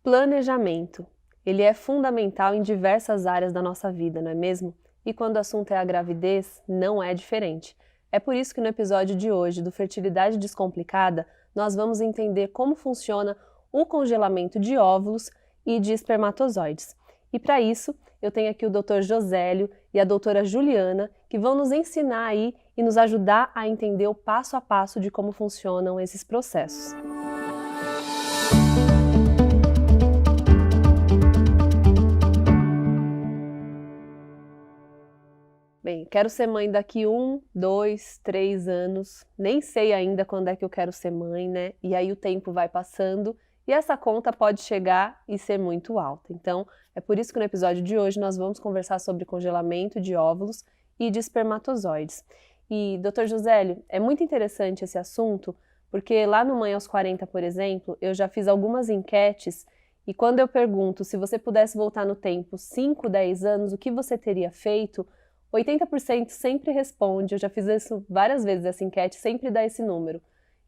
Planejamento. Ele é fundamental em diversas áreas da nossa vida, não é mesmo? E quando o assunto é a gravidez, não é diferente. É por isso que no episódio de hoje do Fertilidade Descomplicada, nós vamos entender como funciona o congelamento de óvulos e de espermatozoides. E para isso, eu tenho aqui o Dr. Josélio e a doutora Juliana, que vão nos ensinar aí e nos ajudar a entender o passo a passo de como funcionam esses processos. Bem, quero ser mãe daqui 1, 2, 3 anos, nem sei ainda quando é que eu quero ser mãe, né? E aí o tempo vai passando e essa conta pode chegar e ser muito alta. Então, é por isso que no episódio de hoje nós vamos conversar sobre congelamento de óvulos e de espermatozoides. E, Dr. Josélio, é muito interessante esse assunto, porque lá no Mãe aos 40, por exemplo, eu já fiz algumas enquetes e quando eu pergunto se você pudesse voltar no tempo 5, 10 anos, o que você teria feito? 80% sempre responde, eu já fiz isso várias vezes, essa enquete sempre dá esse número,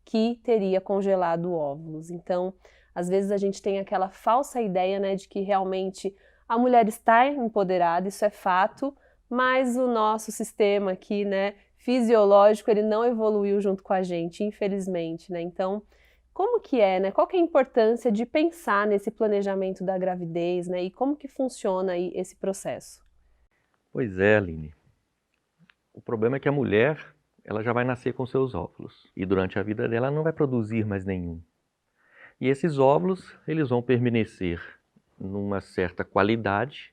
que teria congelado óvulos. Então, às vezes a gente tem aquela falsa ideia, né, de que realmente a mulher está empoderada, isso é fato, mas o nosso sistema aqui, né, fisiológico, ele não evoluiu junto com a gente, infelizmente, né? Então, como que é, né? Qual que é a importância de pensar nesse planejamento da gravidez, né? E como que funciona aí esse processo? Pois é, Aline. O problema é que a mulher, ela já vai nascer com seus óvulos. E durante a vida dela, ela não vai produzir mais nenhum. E esses óvulos, eles vão permanecer numa certa qualidade,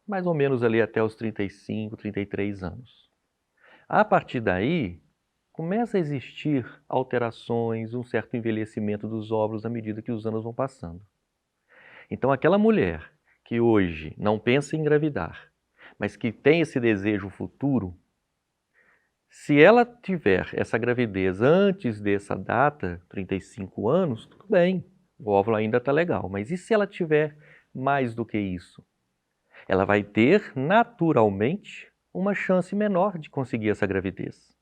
mais ou menos ali até os 35, 33 anos. A partir daí, começa a existir alterações, um certo envelhecimento dos óvulos à medida que os anos vão passando. Então, aquela mulher que hoje não pensa em engravidar, mas que tem esse desejo futuro, se ela tiver essa gravidez antes dessa data, 35 anos, tudo bem, o óvulo ainda está legal. Mas e se ela tiver mais do que isso? Ela vai ter, naturalmente, uma chance menor de conseguir essa gravidez.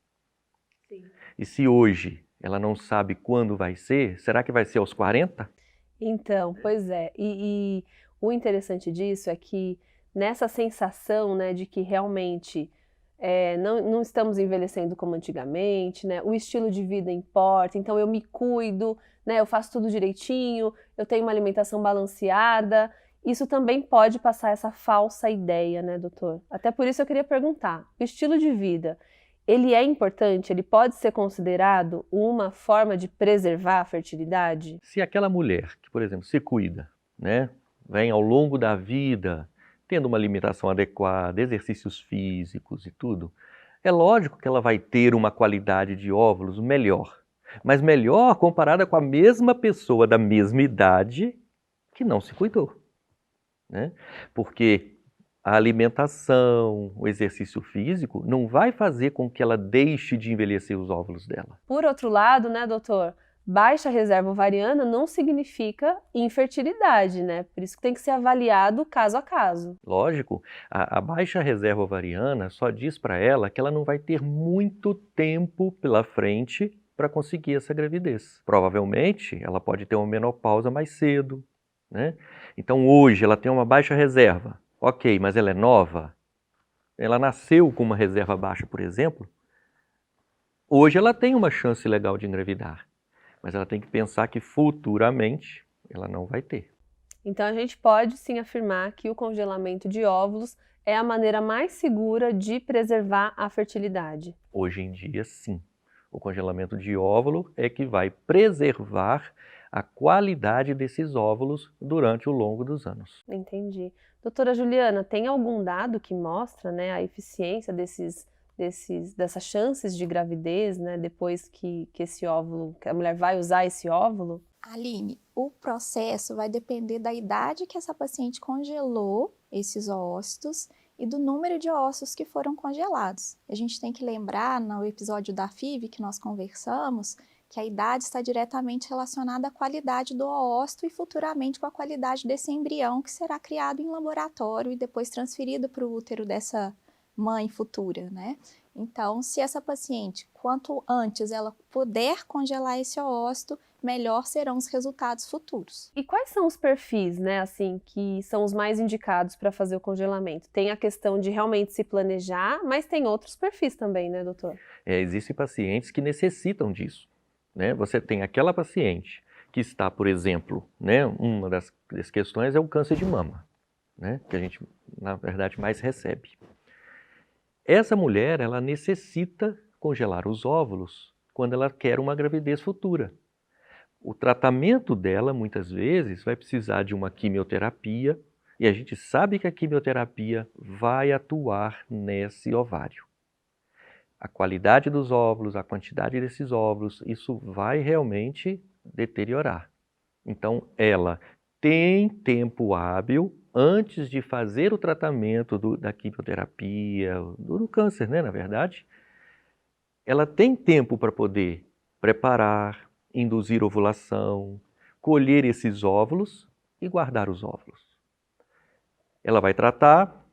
Sim. E se hoje ela não sabe quando vai ser, será que vai ser aos 40? Então, pois é. E o interessante disso é que nessa sensação, né, de que realmente não estamos envelhecendo como antigamente, né? O estilo de vida importa, então eu me cuido, né? Eu faço tudo direitinho, eu tenho uma alimentação balanceada. Isso também pode passar essa falsa ideia, né, doutor? Até por isso eu queria perguntar: o estilo de vida, ele é importante? Ele pode ser considerado uma forma de preservar a fertilidade? Se aquela mulher que, por exemplo, se cuida, né, vem ao longo da vida tendo uma alimentação adequada, exercícios físicos e tudo, é lógico que ela vai ter uma qualidade de óvulos melhor, mas melhor comparada com a mesma pessoa da mesma idade que não se cuidou, né? Porque a alimentação, o exercício físico não vai fazer com que ela deixe de envelhecer os óvulos dela. Por outro lado, né, doutor, baixa reserva ovariana não significa infertilidade, né? Por isso que tem que ser avaliado caso a caso. Lógico, a baixa reserva ovariana só diz para ela que ela não vai ter muito tempo pela frente para conseguir essa gravidez. Provavelmente, ela pode ter uma menopausa mais cedo, né? Então hoje ela tem uma baixa reserva. Ok, mas ela é nova? Ela nasceu com uma reserva baixa, por exemplo. Hoje ela tem uma chance legal de engravidar, mas ela tem que pensar que futuramente ela não vai ter. Então a gente pode sim afirmar que o congelamento de óvulos é a maneira mais segura de preservar a fertilidade. Hoje em dia, sim. O congelamento de óvulo é que vai preservar a qualidade desses óvulos durante o longo dos anos. Entendi. Doutora Juliana, tem algum dado que mostra, né, a eficiência dessas chances de gravidez, né, depois que esse óvulo, que a mulher vai usar esse óvulo? Aline, o processo vai depender da idade que essa paciente congelou esses ócitos e do número de ócitos que foram congelados. A gente tem que lembrar, no episódio da FIV que nós conversamos, que a idade está diretamente relacionada à qualidade do ócito e futuramente com a qualidade desse embrião que será criado em laboratório e depois transferido para o útero dessa mãe futura, né? Então, se essa paciente, quanto antes ela puder congelar esse oócito, melhor serão os resultados futuros. E quais são os perfis, né, assim, que são os mais indicados para fazer o congelamento? Tem a questão de realmente se planejar, mas tem outros perfis também, né, doutor? Existem pacientes que necessitam disso, né? Você tem aquela paciente que está, por exemplo, né, uma das questões é o câncer de mama, né, que a gente, na verdade, mais recebe. Essa mulher, ela necessita congelar os óvulos quando ela quer uma gravidez futura. O tratamento dela, muitas vezes, vai precisar de uma quimioterapia, e a gente sabe que a quimioterapia vai atuar nesse ovário. A qualidade dos óvulos, a quantidade desses óvulos, isso vai realmente deteriorar. Então, ela tem tempo hábil antes de fazer o tratamento da quimioterapia, do câncer, né, na verdade. Ela tem tempo para poder preparar, induzir ovulação, colher esses óvulos e guardar os óvulos. Ela vai tratar,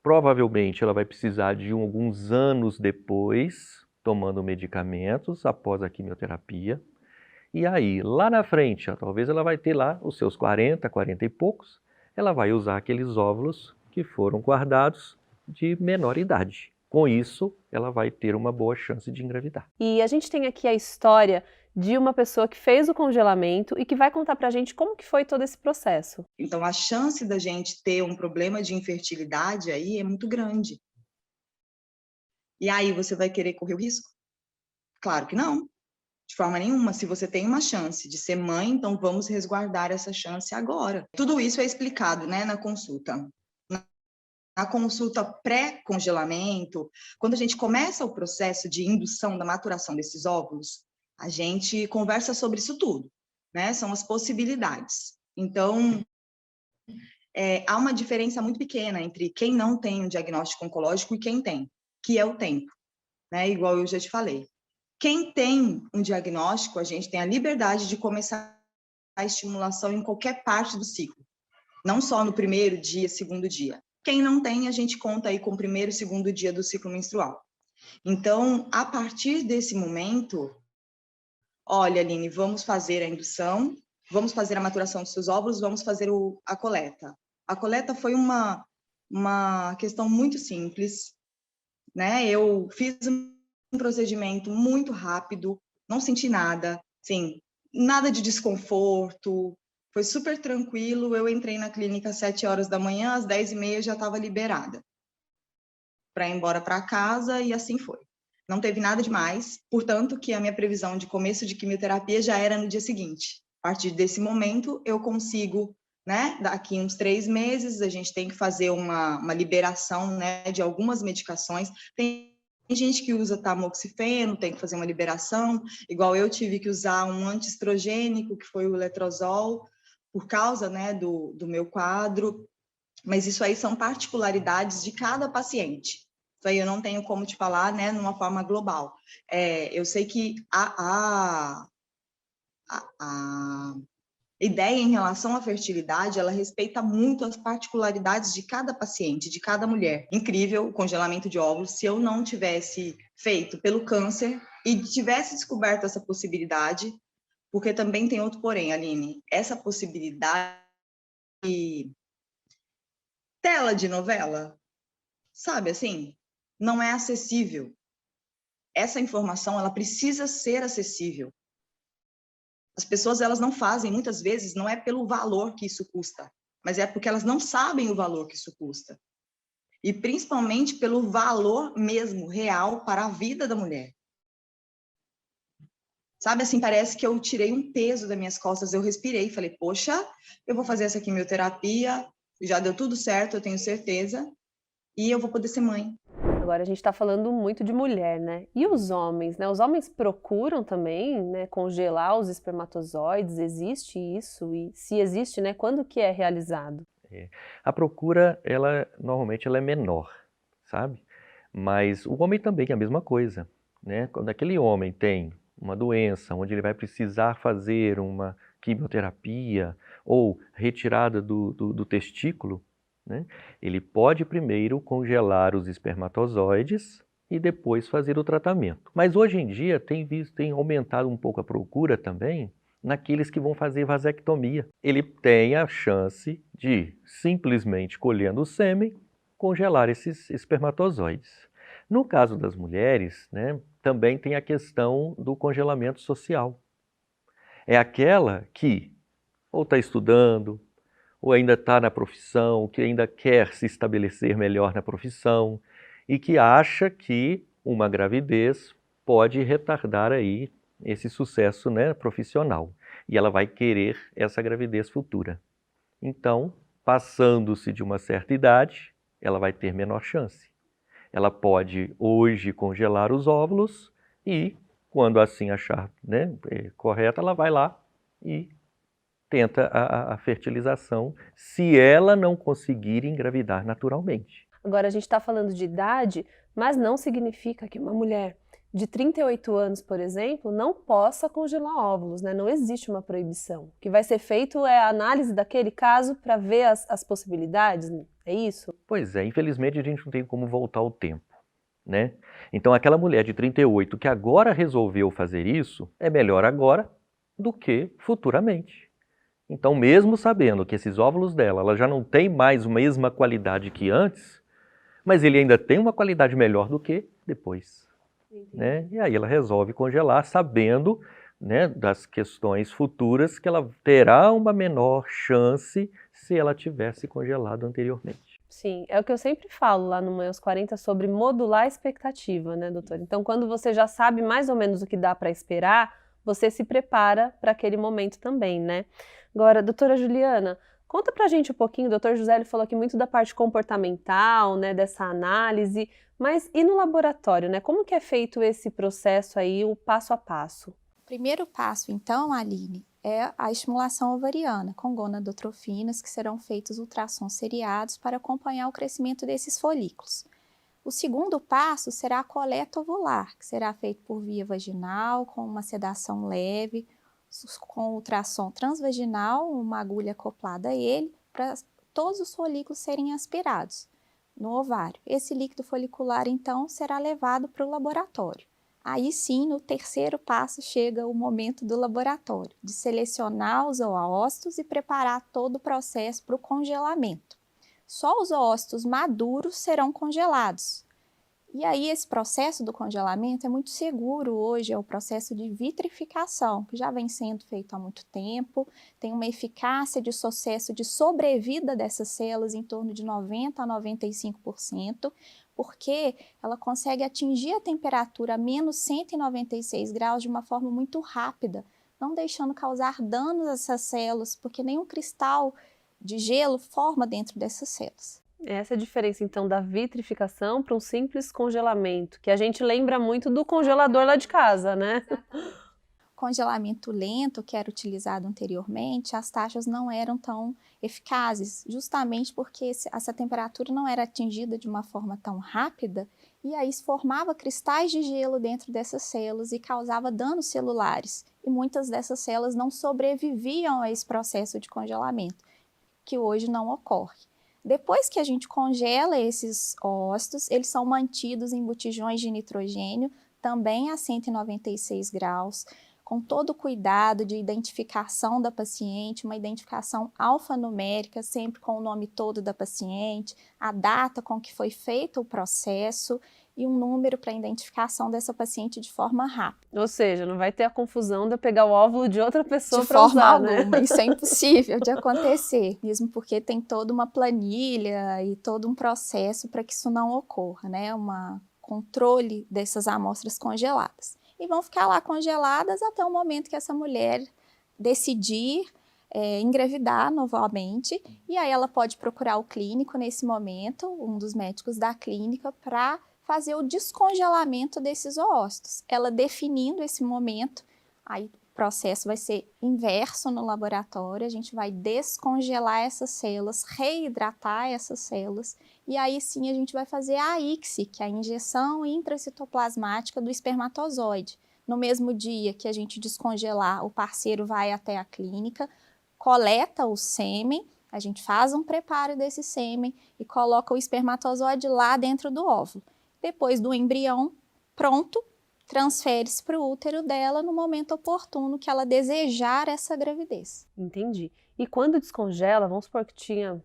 provavelmente ela vai precisar de alguns anos depois, tomando medicamentos após a quimioterapia. E aí, lá na frente, talvez ela vai ter lá os seus 40, 40 e poucos, ela vai usar aqueles óvulos que foram guardados de menor idade. Com isso, ela vai ter uma boa chance de engravidar. E a gente tem aqui a história de uma pessoa que fez o congelamento e que vai contar pra gente como que foi todo esse processo. Então, a chance da gente ter um problema de infertilidade aí é muito grande. E aí, você vai querer correr o risco? Claro que não, de forma nenhuma. Se você tem uma chance de ser mãe, então vamos resguardar essa chance agora. Tudo isso é explicado, né, na consulta. Na consulta pré-congelamento, quando a gente começa o processo de indução da maturação desses óvulos, a gente conversa sobre isso tudo, né? São as possibilidades. Então, há uma diferença muito pequena entre quem não tem um diagnóstico oncológico e quem tem, que é o tempo, né? Igual eu já te falei. Quem tem um diagnóstico, a gente tem a liberdade de começar a estimulação em qualquer parte do ciclo, não só no primeiro dia, segundo dia. Quem não tem, a gente conta aí com o primeiro e segundo dia do ciclo menstrual. Então, a partir desse momento, olha, Aline, vamos fazer a indução, vamos fazer a maturação dos seus óvulos, vamos fazer a coleta. A coleta foi uma questão muito simples, né? Eu fiz um procedimento muito rápido, não senti nada, assim, nada de desconforto, foi super tranquilo. Eu entrei na clínica às 7 horas da manhã, às 10h30 já estava liberada para ir embora para casa, e assim foi. Não teve nada demais, portanto que a minha previsão de começo de quimioterapia já era no dia seguinte. A partir desse momento, eu consigo, né, daqui uns 3 meses, a gente tem que fazer uma liberação, né, de algumas medicações. Tem gente que usa tamoxifeno, tem que fazer uma liberação, igual eu tive que usar um antiestrogênico, que foi o letrozol, por causa, né, do meu quadro, mas isso aí são particularidades de cada paciente. Isso aí eu não tenho como te falar, né, numa forma global. Eu sei que a ideia em relação à fertilidade, ela respeita muito as particularidades de cada paciente, de cada mulher. Incrível o congelamento de óvulos. Se eu não tivesse feito pelo câncer e tivesse descoberto essa possibilidade, porque também tem outro porém, Aline, essa possibilidade de tela de novela, sabe assim, não é acessível. Essa informação, ela precisa ser acessível. As pessoas, elas não fazem, muitas vezes, não é pelo valor que isso custa, mas é porque elas não sabem o valor que isso custa. E principalmente pelo valor mesmo, real, para a vida da mulher. Sabe, assim, parece que eu tirei um peso das minhas costas, eu respirei, falei, poxa, eu vou fazer essa quimioterapia, já deu tudo certo, eu tenho certeza, e eu vou poder ser mãe. Agora a gente está falando muito de mulher, né? E os homens, né? Os homens procuram também, né, congelar os espermatozoides? Existe isso? E se existe, né, quando que é realizado? A procura, normalmente ela é menor, sabe? Mas o homem também é a mesma coisa, né? Quando aquele homem tem uma doença onde ele vai precisar fazer uma quimioterapia ou retirada do testículo, né? Ele pode primeiro congelar os espermatozoides e depois fazer o tratamento. Mas hoje em dia tem aumentado um pouco a procura também naqueles que vão fazer vasectomia. Ele tem a chance de, simplesmente colhendo o sêmen, congelar esses espermatozoides. No caso das mulheres, né, também tem a questão do congelamento social. É aquela que ou está estudando, ou ainda está na profissão, que ainda quer se estabelecer melhor na profissão e que acha que uma gravidez pode retardar aí esse sucesso, né, profissional. E ela vai querer essa gravidez futura. Então, passando-se de uma certa idade, ela vai ter menor chance. Ela pode hoje congelar os óvulos e, quando assim achar, né, correta, ela vai lá e tenta a fertilização, se ela não conseguir engravidar naturalmente. Agora, a gente está falando de idade, mas não significa que uma mulher de 38 anos, por exemplo, não possa congelar óvulos, né? Não existe uma proibição. O que vai ser feito é a análise daquele caso para ver as possibilidades, é isso? Pois é, infelizmente a gente não tem como voltar ao tempo, né? Então aquela mulher de 38 que agora resolveu fazer isso, é melhor agora do que futuramente. Então, mesmo sabendo que esses óvulos dela, ela já não tem mais a mesma qualidade que antes, mas ele ainda tem uma qualidade melhor do que depois, né? E aí ela resolve congelar, sabendo, né, das questões futuras que ela terá uma menor chance se ela tivesse congelado anteriormente. Sim, é o que eu sempre falo lá no Mãe aos 40 sobre modular a expectativa, né, doutor? Então, quando você já sabe mais ou menos o que dá para esperar, você se prepara para aquele momento também, né? Agora, doutora Juliana, conta pra gente um pouquinho, o doutor José falou aqui muito da parte comportamental, né, dessa análise, mas e no laboratório, né? Como que é feito esse processo aí, o passo a passo? O primeiro passo, então, Aline, é a estimulação ovariana, com gonadotrofinas, que serão feitos ultrassons seriados para acompanhar o crescimento desses folículos. O segundo passo será a coleta ovular, que será feito por via vaginal, com uma sedação leve, com ultrassom transvaginal, uma agulha acoplada a ele, para todos os folículos serem aspirados no ovário. Esse líquido folicular, então, será levado para o laboratório. Aí sim, no terceiro passo, chega o momento do laboratório, de selecionar os oócitos e preparar todo o processo para o congelamento. Só os oócitos maduros serão congelados. E aí esse processo do congelamento é muito seguro hoje, é o processo de vitrificação, que já vem sendo feito há muito tempo, tem uma eficácia de sucesso de sobrevida dessas células em torno de 90% a 95%, porque ela consegue atingir a temperatura a menos 196 graus de uma forma muito rápida, não deixando causar danos a essas células, porque nenhum cristal de gelo forma dentro dessas células. Essa é a diferença, então, da vitrificação para um simples congelamento, que a gente lembra muito do congelador lá de casa, né? Congelamento lento, que era utilizado anteriormente, as taxas não eram tão eficazes, justamente porque essa temperatura não era atingida de uma forma tão rápida, e aí se formava cristais de gelo dentro dessas células e causava danos celulares. E muitas dessas células não sobreviviam a esse processo de congelamento, que hoje não ocorre. Depois que a gente congela esses ócitos, eles são mantidos em botijões de nitrogênio, também a 196 graus, com todo o cuidado de identificação da paciente, uma identificação alfanumérica, sempre com o nome todo da paciente, a data com que foi feito o processo e um número para a identificação dessa paciente de forma rápida. Ou seja, não vai ter a confusão de eu pegar o óvulo de outra pessoa de para forma usar, alguma, né? isso é impossível de acontecer, mesmo porque tem toda uma planilha e todo um processo para que isso não ocorra, né? Um controle dessas amostras congeladas. E vão ficar lá congeladas até o momento que essa mulher decidir engravidar novamente, e aí ela pode procurar o clínico nesse momento, um dos médicos da clínica, para fazer o descongelamento desses oócitos. Ela definindo esse momento, aí o processo vai ser inverso no laboratório, a gente vai descongelar essas células, reidratar essas células, e aí sim a gente vai fazer a ICSI, que é a injeção intracitoplasmática do espermatozoide. No mesmo dia que a gente descongelar, o parceiro vai até a clínica, coleta o sêmen, a gente faz um preparo desse sêmen e coloca o espermatozoide lá dentro do óvulo. Depois do embrião pronto, transfere-se para o útero dela no momento oportuno que ela desejar essa gravidez. Entendi. E quando descongela, vamos supor que tinham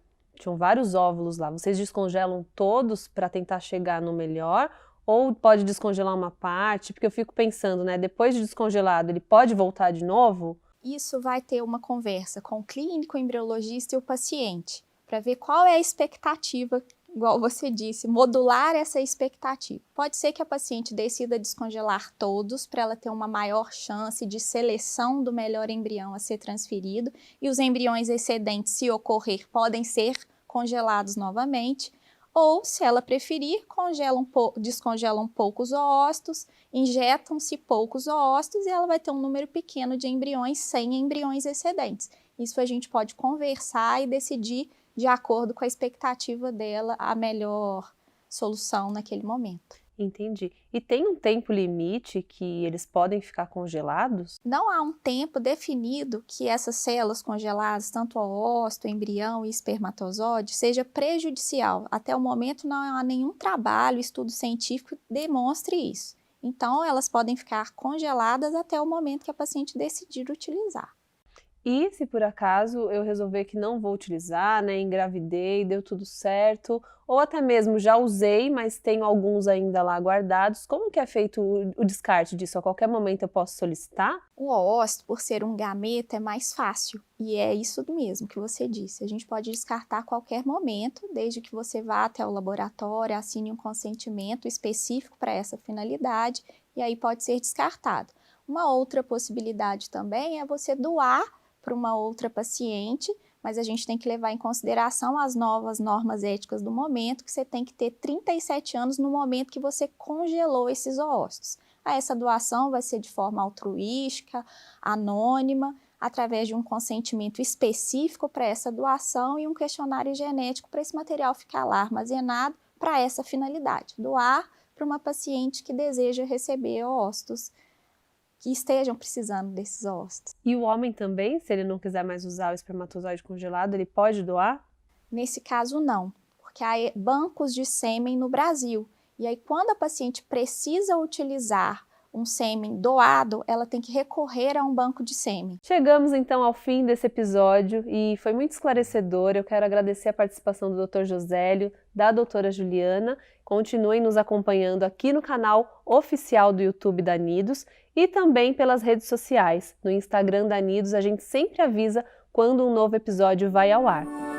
vários óvulos lá, vocês descongelam todos para tentar chegar no melhor? Ou pode descongelar uma parte? Porque eu fico pensando, né? Depois de descongelado, ele pode voltar de novo? Isso vai ter uma conversa com o clínico, o embriologista e o paciente, para ver qual é a expectativa, igual você disse, modular essa expectativa. Pode ser que a paciente decida descongelar todos para ela ter uma maior chance de seleção do melhor embrião a ser transferido, e os embriões excedentes, se ocorrer, podem ser congelados novamente. Ou, se ela preferir, descongelam poucos oócitos, injetam-se poucos oócitos e ela vai ter um número pequeno de embriões sem embriões excedentes. Isso a gente pode conversar e decidir, de acordo com a expectativa dela, a melhor solução naquele momento. Entendi. E tem um tempo limite que eles podem ficar congelados? Não há um tempo definido que essas células congeladas, tanto o oócito, embrião e espermatozoide, seja prejudicial. Até o momento não há nenhum trabalho, estudo científico que demonstre isso. Então, elas podem ficar congeladas até o momento que a paciente decidir utilizar. E se por acaso eu resolver que não vou utilizar, né, engravidei, deu tudo certo, ou até mesmo já usei, mas tenho alguns ainda lá guardados, como que é feito o descarte disso? A qualquer momento eu posso solicitar? O oócito, por ser um gameta, é mais fácil, e é isso mesmo que você disse. A gente pode descartar a qualquer momento, desde que você vá até o laboratório, assine um consentimento específico para essa finalidade, e aí pode ser descartado. Uma outra possibilidade também é você doar para uma outra paciente, mas a gente tem que levar em consideração as novas normas éticas do momento, que você tem que ter 37 anos no momento que você congelou esses oócitos. Essa doação vai ser de forma altruística, anônima, através de um consentimento específico para essa doação e um questionário genético para esse material ficar lá armazenado para essa finalidade. Doar para uma paciente que deseja receber oócitos que estejam precisando desses oócitos. E o homem também, se ele não quiser mais usar o espermatozoide congelado, ele pode doar? Nesse caso, não, porque há bancos de sêmen no Brasil. E aí, quando a paciente precisa utilizar um sêmen doado, ela tem que recorrer a um banco de sêmen. Chegamos então ao fim desse episódio e foi muito esclarecedor. Eu quero agradecer a participação do Dr. Josélio, da doutora Juliana. Continuem nos acompanhando aqui no canal oficial do YouTube da Nidos e também pelas redes sociais. No Instagram da Nidos a gente sempre avisa quando um novo episódio vai ao ar.